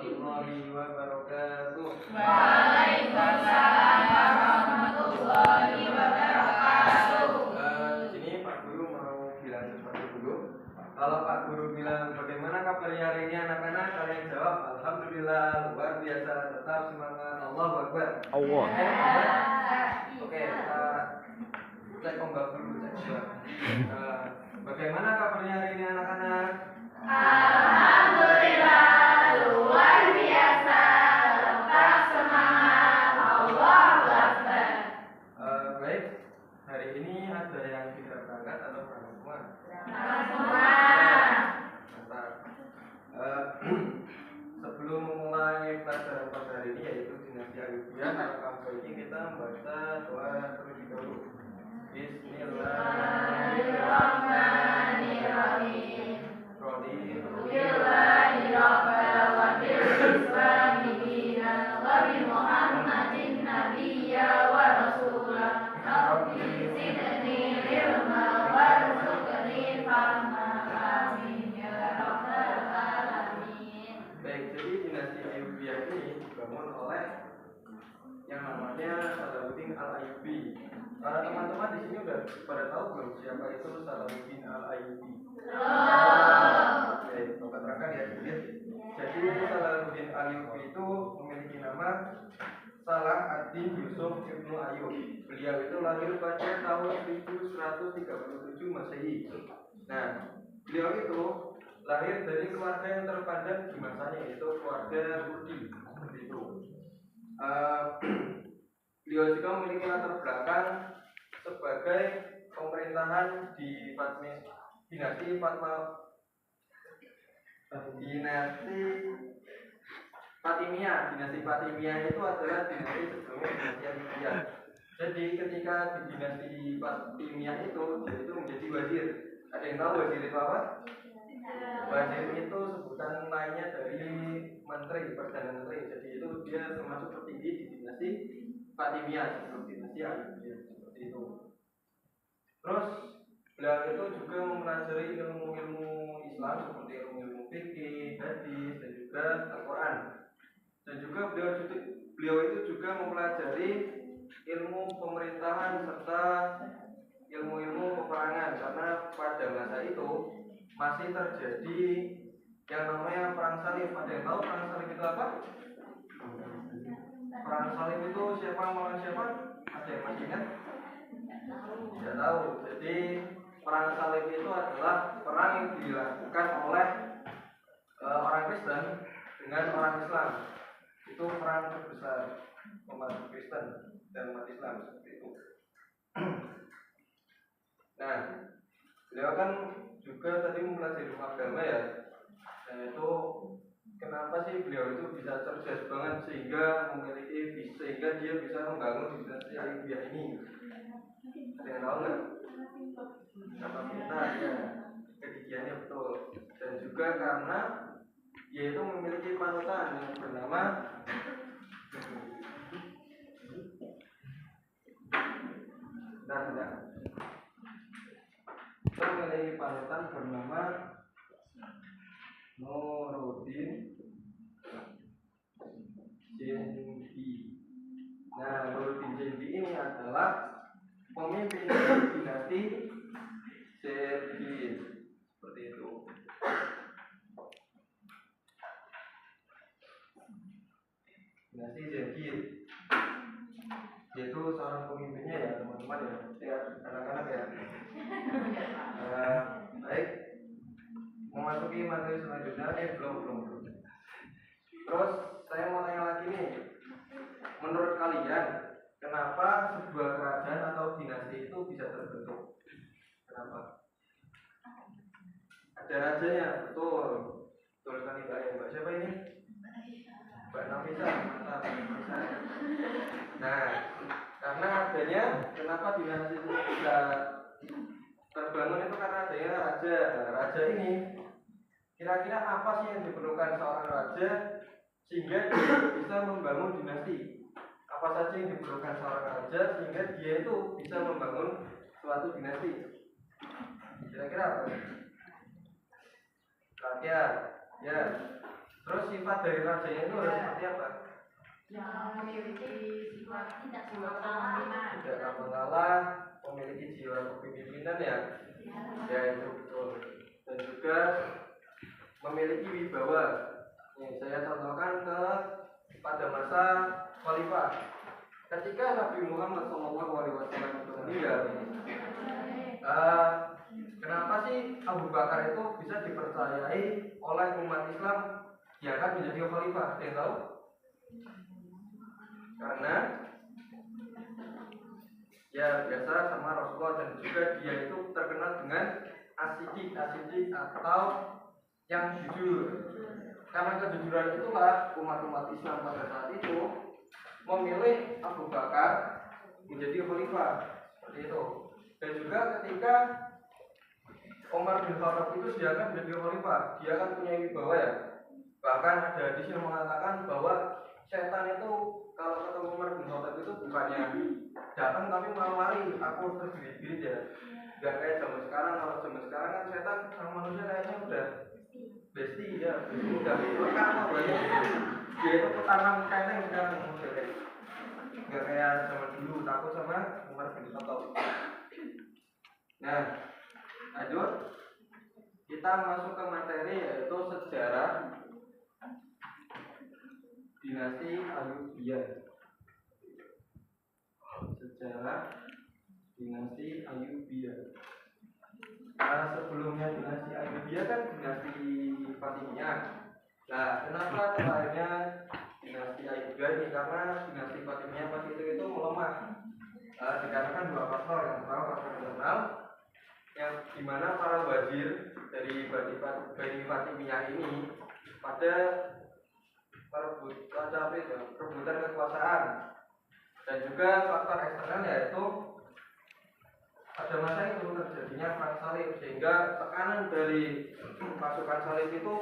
warahmatullahi wabarakatuh. Waalaikumsalam warahmatullahi wabarakatuh. Di sini Pak Guru mau bilang sesuatu dulu. Kalau Pak Guru bilang bagaimana kabarnya hari ini anak-anak, kalian jawab alhamdulillah, luar biasa, tetap semangat, Allahu Akbar. Allah. Oke, cek ombak dulu, cek ombak. Bagaimana kabarnya hari ini anak-anak? Alhamdulillah, luar biasa, tetap semangat, Allahu Akbar. Baik, hari ini ada yang tidak berangkat atau berangkat semua? Semua. Mantap. Sebelum memulai pelajaran pada hari ini yaitu dinasti Ayyubiyah, maka ini kita membaca doa terlebih dahulu. Bismillahirrahmanirrahim. Bismillahirrahmanirrahim. Alhamdulillahirabbil alamin wa bi Muhammadin nabiyya wa rasula. Rabbi zidni ilma warzuqni fahma. Amin ya rabbal alamin. Baik, jadi dinasti Ayyubiyah ini dibangun oleh yang namanya Salahuddin Al-Ayyubi. Teman-teman di sini udah pada tahu belum siapa itu Salahuddin Al-Ayyubi? Oke, coba terangkan ya sedikit. Jadi Salahuddin Al-Ayyubi itu memiliki nama Salah ad-Din Yusuf Ibnu Ayyub. Beliau itu lahir pada tahun 1137 Masehi. Nah, beliau itu lahir dari keluarga yang terpandang di masanya, yaitu keluarga Kurdi. Seperti itu. Beliau juga memiliki latar belakang sebagai pemerintahan di dinasti Fatimiyah. Dinasti Fatimiyah itu adalah dinasti sebelumnya dinasti Ayyubiyah. Jadi ketika di dinasti Fatimiyah itu, dia itu menjadi wazir. Ada yang tahu wazir itu apa? Wazir itu sebutan lainnya dari menteri, perdana menteri. Jadi itu dia termasuk petinggi di dinasti Fatimiyah sebelum dinasti Ayyubiyah, seperti itu. Terus beliau itu juga mempelajari ilmu-ilmu Islam seperti ilmu-ilmu fikih, hadis, dan juga Al-Quran. Dan juga beliau itu juga mempelajari ilmu pemerintahan serta ilmu-ilmu peperangan, karena pada masa itu masih terjadi yang namanya perang salib. Ada yang tahu perang salib itu apa? Perang salib itu siapa melawan siapa? Ada yang masih ingat? Tidak tahu. Jadi perang salib itu adalah perang yang dilakukan oleh orang Kristen dengan orang Islam. Itu perang terbesar umat Kristen dan umat Islam, seperti itu. Nah, beliau kan juga tadi mempelajari ilmu agama ya. Nah, itu kenapa sih beliau itu bisa cerdas banget sehingga dia bisa membangun dinasti Ayyubiyah ini? Ada yang tahu nggak? Apa pintar ya, kegigihannya betul. Dan juga karena dia itu memiliki panutan yang bernama memiliki panutan bernama Nuruddin Zengi. Nah, Nuruddin Zengi ini adalah pemimpin dinasti Zengi, seperti itu. Dinasti Zengi, yaitu seorang pemimpinnya ya teman-teman ya, anak-anak ya. Baik, memasuki materi selanjutnya. Belum. Terus saya mau tanya lagi nih, menurut kalian kenapa sebuah kerajaan atau dinasti itu bisa terbentuk? Kenapa? Ada rajanya, betul kan Mbak siapa ini? Mbak Nafisa, mantap. Nah, karena adanya, kenapa dinasti itu bisa terbangun itu karena adanya raja. Nah, raja ini kira-kira apa sih yang diperlukan seorang raja sehingga dia bisa membangun dinasti? Apa saja yang diperlukan seorang raja sehingga dia itu bisa membangun suatu dinasti? Kira-kira apa? Rakyat, ya. Terus sifat dari rajanya itu harus seperti apa? yang memiliki sifat tidak mengalah, Tidak mengalah, memiliki jiwa kepemimpinan ya, ya itu betul. Dan juga memiliki wibawa. Nih, saya contohkan pada masa khalifah. Ketika Nabi Muhammad SAW itu meninggal, kenapa sih Abu Bakar itu bisa dipercayai oleh umat Islam diangkat menjadi khalifah? Ada yang tahu? Karena ya biasa sama Rasulullah, dan juga dia itu terkenal dengan asidik atau yang jujur. Karena kejujuran itulah umat Islam pada saat itu memilih Abu Bakar menjadi khalifah, seperti itu. Dan juga ketika Umar bin Khattab itu diangkat menjadi khalifah, dia kan punya wibawa ya. Bahkan ada hadis yang mengatakan bahwa setan itu kalau ketemu Umar bin Khattab itu bukannya datang tapi malah lari, aku terbirit-birit ya. Gak kayak zaman sekarang. Kalau zaman sekarang kan setan sama manusia kayaknya udah besti ya, udah lekat apa banyak. Dia itu petanang kenteng sekarang modelnya. Gak kayak zaman dulu takut sama Umar bin Khattab. Nah, lanjut kita masuk ke materi yaitu sejarah dinasti Ayyubiyah. Sejarah dinasti Ayyubiyah. Sebelumnya dinasti Ayyubiyah kan dinasti Fatimiyah. Nah, kenapa akhirnya dinasti Ayyubiyah ini? Karena dinasti Fatimiyah pas itu melemah. Dikarenakan dua faktor. Yang pertama faktor internal, yang dimana para wazir dari Bani Fatimiyah ini pada perebutan kekuasaan, dan juga faktor eksternal yaitu pada masa itu terjadinya perang salib, sehingga tekanan dari pasukan salib itu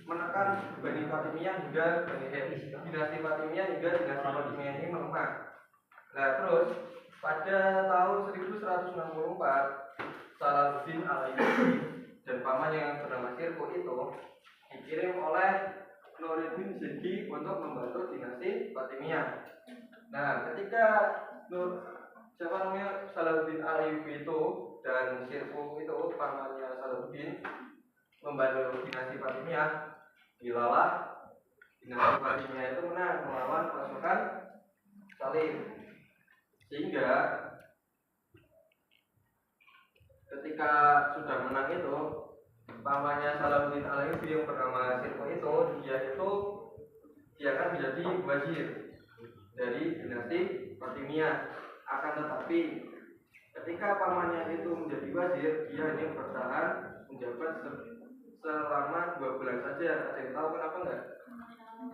menekan Bani Fatimiyah hingga dinasti Fatimiyah ini melemah. Nah, terus pada tahun 1164 Salahuddin Al-Ayyubi dan pamannya yang bernama Sirko itu dikirim oleh Nuruddin Zedi untuk membantu dinasti Fatimiyah. Nah, ketika Salahuddin Al-Ayyubi itu dan Sirko itu pamannya Salahuddin membantu dinasti Fatimiyah, dilalah dinasti Fatimiyah itu menang melawan pasukan Salib. Sehingga ketika sudah menang itu, pamannya Salahuddin Al-Ayyubi yang bernama Sirko itu, dia akan menjadi wazir dari dinasti Fatimiyah. Akan tetapi ketika pamannya itu menjadi wazir, dia hanya bertahan menjabat selama 2 bulan saja. Ada yang tahu kenapa enggak?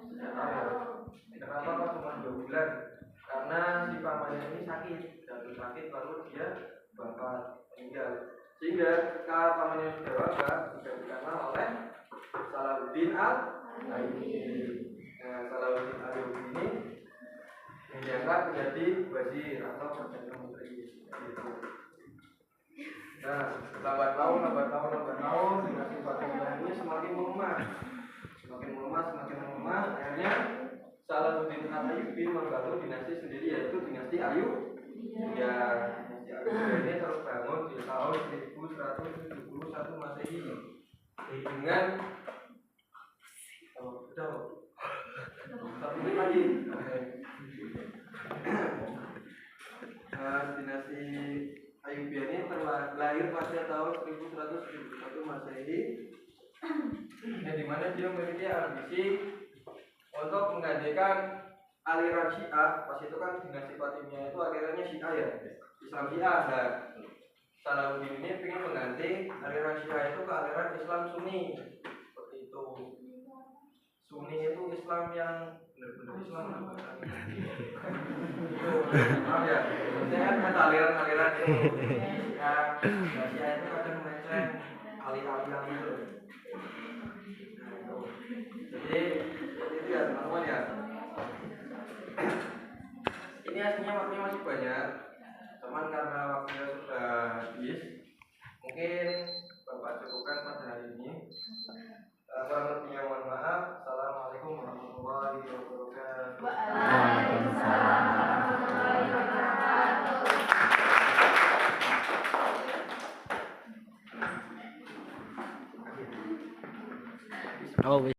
Tidak tahu. Kenapa kok cuma 2 bulan? Karena si pamannya ini jatuh sakit lalu dia wafat, meninggal. Sehingga ketika pamannya sudah wafat, sudah dikenal oleh Salahuddin Al-Ayyubi. Nah, Salahuddin Al-Ayyubi ini diangkat menjadi wazir atau perdana menteri. Nah, lambat tahun dinasti Fatimiyah ini semakin melemah. Akhirnya Salahuddin Al-Ayyubi membangun dinasti sendiri, yaitu dinasti Ayyubiyah. Dinasti Ayyubiyah ini terbangun di tahun 1171 Masehi dengan satu menit lagi. Dinasti Ayyubiyah ini lahir pada tahun 1171 Masehi, yang dimana dia memiliki ambisi untuk menggantikan aliran Syiah. Pas itu kan dinasti Fatimiyah itu alirannya Syiah ya, Islam Syiah. Nah, Salahuddin ini ingin mengganti aliran Syiah itu ke aliran Islam Sunni. Seperti itu. Sunni itu Islam yang benar-benar Islam maaf ya, saya kan aliran-aliran itu Syiah itu kadang melenceng alih-alih itu. Jadi itu ya teman-teman ya. Ini aslinya waktunya masih banyak, cuman karena waktunya sudah habis, mungkin Bapak cukupkan pada hari ini. Kurang lebihnya mohon maaf. Oh,